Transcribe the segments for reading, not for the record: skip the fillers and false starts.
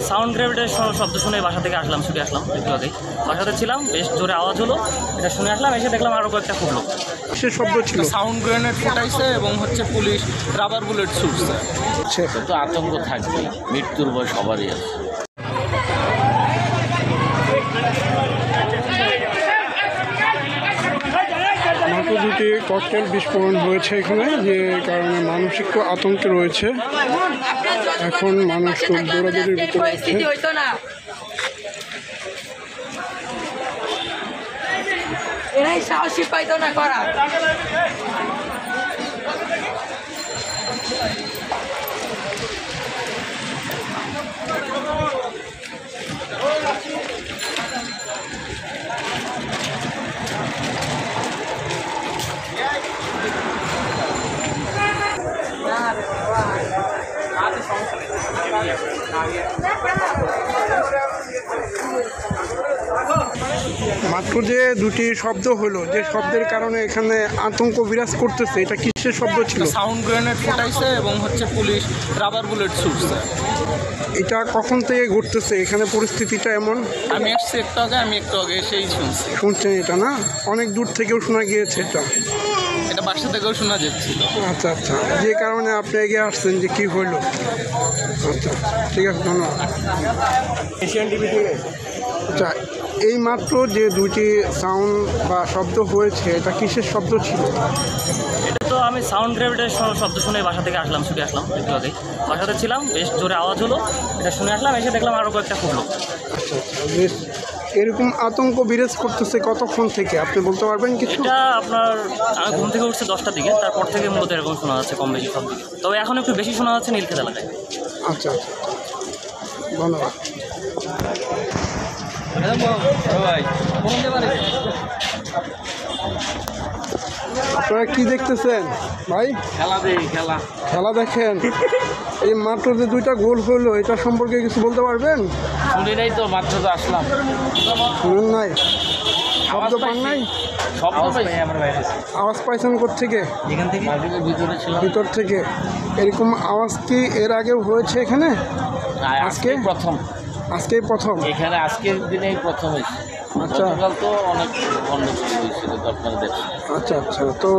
Sound গ্রেনেডের শব্দ শুনে বাসা থেকে আসলাম, ছুটে আসলাম একটু আগেই। বাসাতে ছিলাম, বেশ জোরে আওয়াজ হলো, এটা শুনে আসলাম, এসে দেখলাম আরও কয়েকটা ফুটলো। সে শব্দ ছিল সাউন্ড গ্রেনেড ফুটাইছে এবং পুলিশ রাবার বুলেট ছুটছে। সেটা তো আতঙ্ক থাকবে, মৃত্যুর ভয় সবারই আছে। মাত্র দুটি ককটেল বিস্ফোরণ হয়েছে এখানে, যে কারণে মানুষ একটু আতঙ্কে রয়েছে। এখন মানুষ খুব দৌড়াদৌড়ির ভিতরে আছে। এরাই সাহসী পাইতো না করা। মাত্র যে দুটি শব্দ হলো, যে শব্দের কারণে এখানে আতঙ্ক বিরাজ করতেছে, এটা কিসের শব্দ ছিল? সাউন্ড গ্রেনেড ফুটাইছে এবং পুলিশ রাবার বুলেট ছুটছে। এটা কখন থেকে ঘটতেছে এখানে পরিস্থিতিটা এমন? আমি আসছি একটু আগে এসেই শুনছি। শুনছেন এটা না? অনেক দূর থেকেও শোনা গিয়েছে এটা বাসা থেকেও শোনা যাচ্ছিল। আচ্ছা আচ্ছা, যে কারণে আপনি এগিয়ে আসছেন যে কি হইলো। আচ্ছা ঠিক আছে, ধন্যবাদ। এশিয়ান টিভি থেকে। আচ্ছা, এই মাত্র যে দুটি সাউন্ড বা শব্দ হয়েছে, এটা কিসের শব্দ ছিল? এটা তো আমি সাউন্ড গ্রেনেডের শব্দ শুনে বাসা থেকে আসলাম, ছুটে আসলাম একটু আগেই। বাসাতে ছিলাম, বেশ জোরে আওয়াজ হলো, এটা শুনে আসলাম, এসে দেখলাম আরও কয়েকটা ফুটলো। আচ্ছা আচ্ছা, বেশ। এরকম আতঙ্ক বিরাজ করতেছে কতক্ষণ থেকে আপনি বলতে পারবেন কিছু? এটা আপনার, আমি ঘুম থেকে উঠছে 10টার দিকে, তারপর থেকে মূলত এরকম শোনা যাচ্ছে কম বেশি সব দিকে। তবে এখন একটু বেশি শোনা যাচ্ছে নীলক্ষেত এলাকায়। আচ্ছা আচ্ছা, ধন্যবাদ। আপনারা কি দেখতেছেন ভাই? খেলা দেখেন। এই মাত্র যে দুইটা গোল হলো, এটা সম্পর্কে কিছু বলতে পারবেন? শুনি নাই তো, মাত্র তো আসলাম। শুনুন নাই, শব্দ পান নাই? আওয়াজ পাইছেন কোত্থেকে? এখান থেকে ভিতরে ছিল, ভিতর থেকে। এরকম আওয়াজ কি এর আগেও হয়েছে এখানে? আজকে প্রথম, আজকেই প্রথম এখানে আজকের দিনেই প্রথম হয়েছে। আচ্ছা। গতকাল তো অনেক গন্ডগোল হয়েছিল, তো আপনারা দেখছেন। আচ্ছা আচ্ছা, তো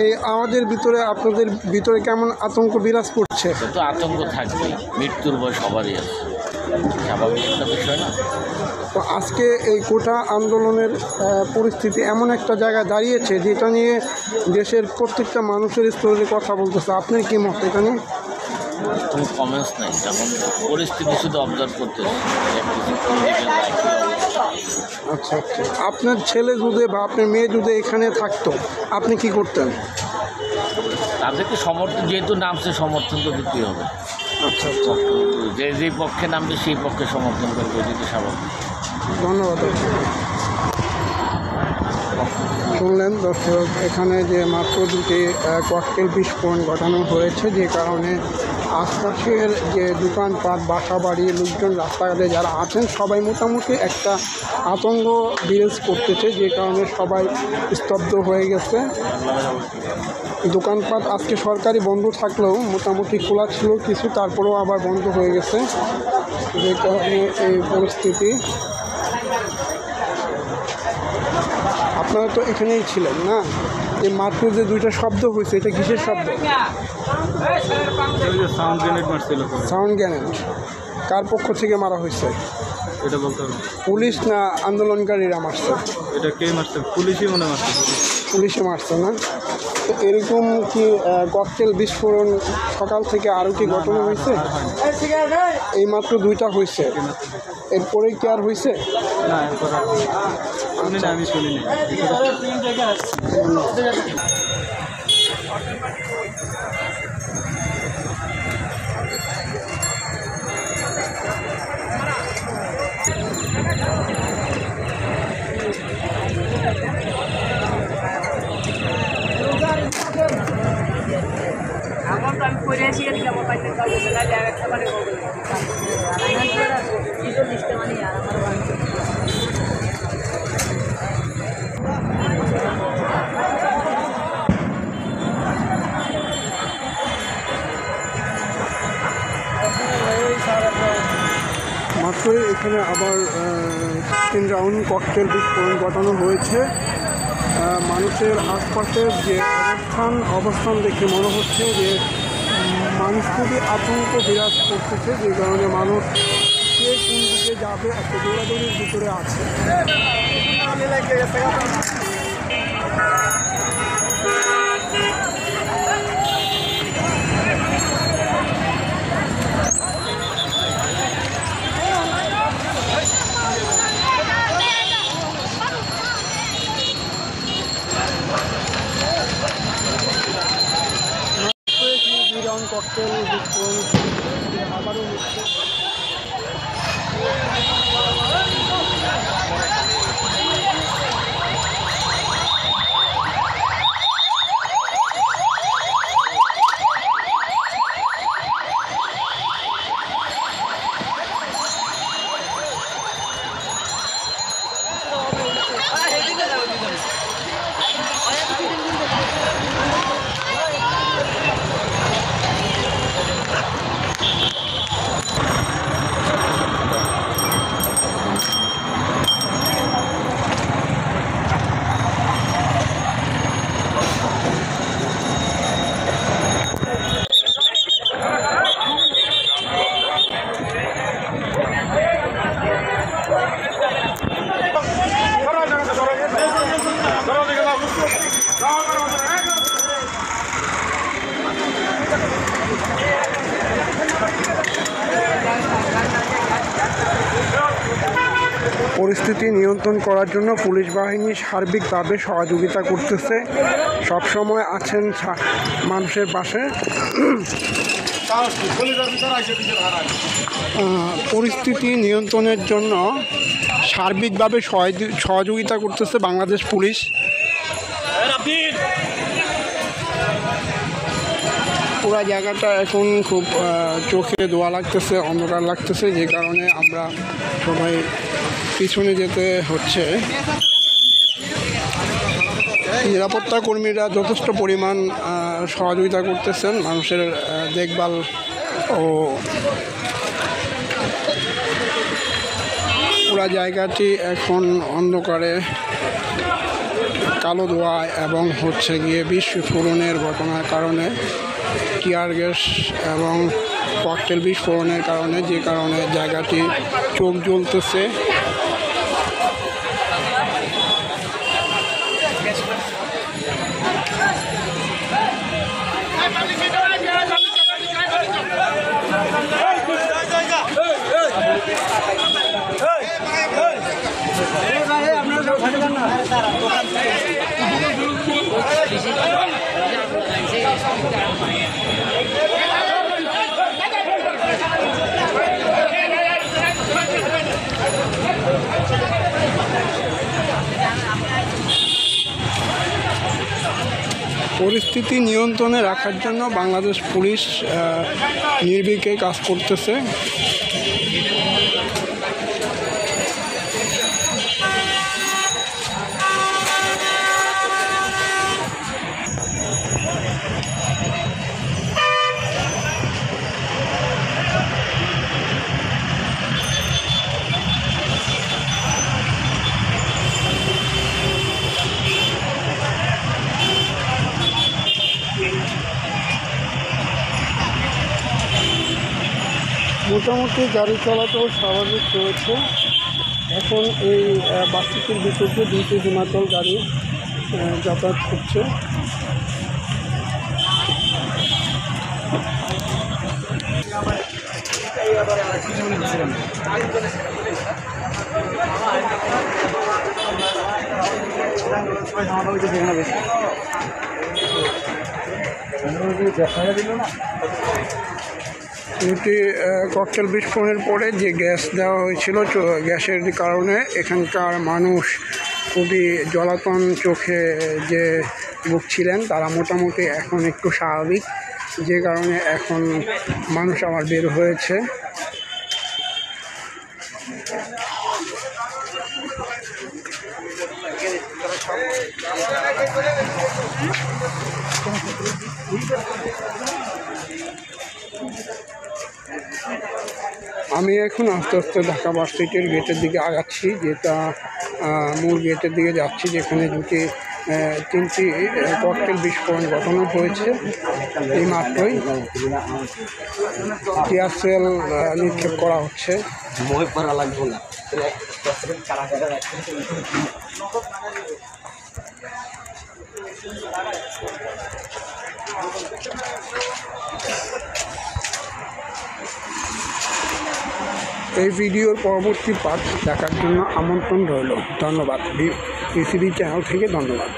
এই আওয়াজের ভিতরে আপনাদের ভিতরে কেমন আতঙ্ক বিরাজ করছে? তো আতঙ্ক থাকবে, মৃত্যুর ভয় সবারই আছে, স্বাভাবিক একটা বিষয় না। তো আজকে এই কোটা আন্দোলনের পরিস্থিতি এমন একটা জায়গায় দাঁড়িয়েছে, যেটা নিয়ে দেশের প্রত্যেকটা মানুষের স্তরে কথা বলতেছে। আপনার কি মত এটা নিয়ে? কোনো কমেন্টস নাই, যেমন পরিস্থিতি শুধু অবজার্ভ করতেছে। আচ্ছা আচ্ছা, আপনার ছেলে যদি বা আপনার মেয়ে যদি এখানে থাকতো, আপনি কি করতেন? তাদেরকে সমর্থন, যেহেতু নামছে সমর্থন তো দিতেই হবে। আচ্ছা আচ্ছা, যে পক্ষে নামবে সেই পক্ষে সমর্থন করবে, যেটা স্বাভাবিক। ধন্যবাদ। শুনলেন দর্শক, এখানে যে মাত্র দুটি ককটেল বিস্ফোরণ ঘটানো হয়েছে, যে কারণে আশপাশের যে দোকানপাট, বাসা বাড়ি, লোকজন, রাস্তাঘাটে যারা আছেন সবাই মোটামুটি একটা আতঙ্ক বিরাজ করতেছে, যে কারণে সবাই স্তব্ধ হয়ে গেছে। দোকানপাট আজকে সরকারি বন্ধ থাকলেও মোটামুটি খোলা ছিল কিছু, তারপরেও আবার বন্ধ হয়ে গেছে, যে কারণে এই পরিস্থিতি। আপনারা তো এখানেই ছিলেন না? এই মাত্র যে দুইটা শব্দ হয়েছে, এটা কিসের শব্দ? সাউন্ড গ্রেনেড মারছিল। সাউন্ড গ্রেনেড কার পক্ষ থেকে মারা হয়েছে? এটা বলতে হবে। পুলিশ না আন্দোলনকারীরা মারছে? এটা কে মারছে? পুলিশই মনে মারছে। পুলিশে মারছে না? তো এরকম কি ককটেল বিস্ফোরণ সকাল থেকে আরও কি ঘটনা হয়েছে? এই মাত্র দুইটা হয়েছে, এরপরে কি আর হয়েছে? না, আমি শুনিনি। আমি করে আসি এদিকে আমার বাড়িতে কাজ আছে, কাজে আর একটা বাড়ি করবো মানে আর আমার বাড়ি সারা করে এখানে আবার 3 রাউন্ড ককটেল বিস্ফোরণ ঘটানো হয়েছে। মানুষের আশপাশের যে অবস্থান দেখে মনে হচ্ছে যে মানুষ খুবই আতঙ্ক বিরাজ করতেছে, যে কারণে মানুষ কে কোন দিকে যাবে একটা দৌড়াদৌড়ির ভিতরে আছে। ককটেল বিস্ফোরণ আবারও হচ্ছে। পরিস্থিতি নিয়ন্ত্রণ করার জন্য পুলিশ বাহিনী সার্বিকভাবে সহযোগিতা করতেছে, সবসময় আছেন মানুষের পাশে। পরিস্থিতি নিয়ন্ত্রণের জন্য সার্বিকভাবে সহযোগিতা করতেছে বাংলাদেশ পুলিশ। পুরো জায়গাটা এখন খুব চোখে ধোয়া লাগতেছে, অন্ধকার লাগতেছে, যে কারণে আমরা সবাই পিছনে যেতে হচ্ছে। নিরাপত্তা কর্মীরা যথেষ্ট পরিমাণ সহযোগিতা করতেছেন মানুষের দেখভাল ও পুরা জায়গাটি এখন অন্ধকারে কালো ধোঁয়া এবং হচ্ছে গিয়ে বিস্ফোরণের ঘটনার কারণে, টিয়ার গ্যাস এবং ককটেল বিস্ফোরণের কারণে, যে কারণে জায়গাটি চোখ জ্বলতেছে। পরিস্থিতি নিয়ন্ত্রণে রাখার জন্য বাংলাদেশ পুলিশ নির্ভীকে কাজ করতেছে। মোটামুটি গাড়ি চলাচল স্বাভাবিক রয়েছে। এখন এই বাসটির ভিতর দিয়ে 2টি হিমাচল গাড়ি যাতায়াত করছে। এটি ককটেল বিস্ফোরণের পরে যে গ্যাস দেওয়া হয়েছিল, গ্যাসের কারণে এখানকার মানুষ খুবই জ্বলাতন চোখে যে ভুগছিলেন, তারা মোটামুটি এখন একটু স্বাভাবিক, যে কারণে এখন মানুষ আবার বের হয়েছে। আমি এখন আস্তে আস্তে ঢাকা বাস স্ট্যান্ডের গেটের দিকে আগাচ্ছি, যেটা মূল গেটের দিকে যাচ্ছি, যেখানে তিনটি ককটেল বিস্ফোরণ ঘটানো হয়েছে। এই মাত্রই টিয়ার সেল নিক্ষেপ করা হচ্ছে। এই ভিডিওর পরবর্তী পার্ট দেখার জন্য আমন্ত্রণ রইল। ধন্যবাদ। বিসিবি চ্যানেল থেকে ধন্যবাদ।